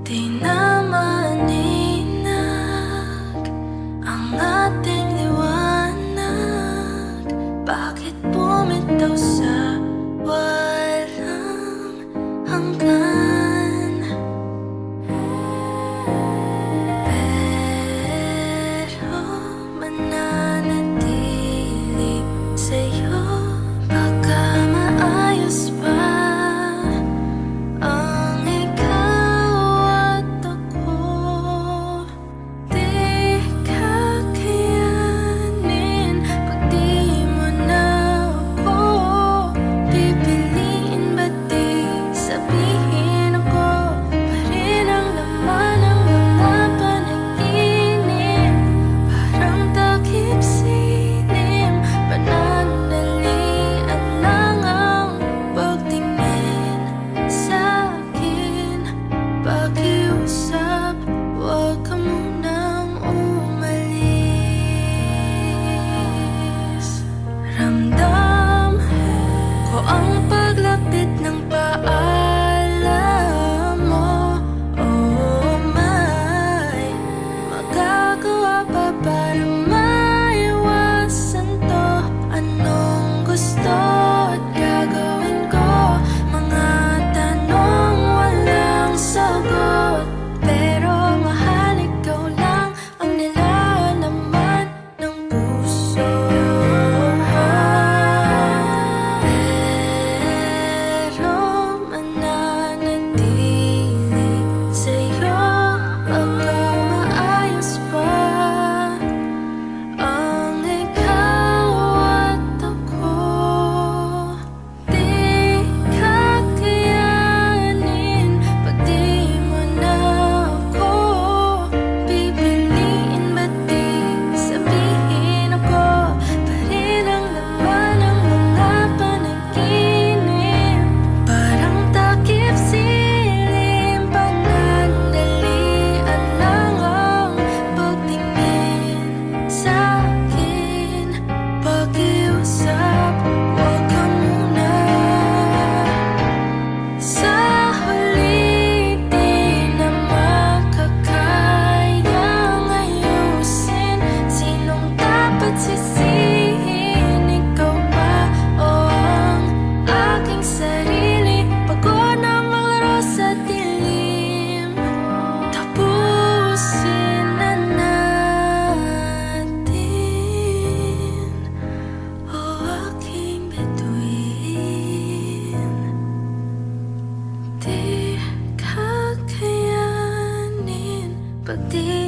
Di na maninag ang ating liwanag. Bakit bumitaw sa walang hanggan? Pero mananatili sa'yo. Baka maayos pa ang ikaw at ako. Di kakayanin pag di mo na ako pipiliin. Ba't di sabihin ako pa rin ang laman ng mga panaginip? Parang takip silim, panandalian lang ang pagtingin sa'kin. Pakiusap, huwag ka munang umalis. Ramdam ko ang paglapit ng paalam mo. Oh my, magagawa pa para maiwasan to? Anong gusto at gagawin ko? Mga tanong walang sagot, pero mahal, ikaw lang ang nilalaman ng puso. Pero mananatili sa'yo. Baka maayos pa ang ikaw at ako. Di kakayanin pag di mo na ako pipiliin. Ba't di sabihin ako pa rin ang laman ng mga panaginip? Parang takip silim, panandalian lang ang pagtingin sa'kin. Pakiusap, huwag ka muna. Sa huli di na makakayang ayusin. Sinong dapat sisihin? Ikaw ba o ang aking sarili? Pagod na maglaro sa dilim. Tapusin na natin, o aking bituin. Di kakayanin pag di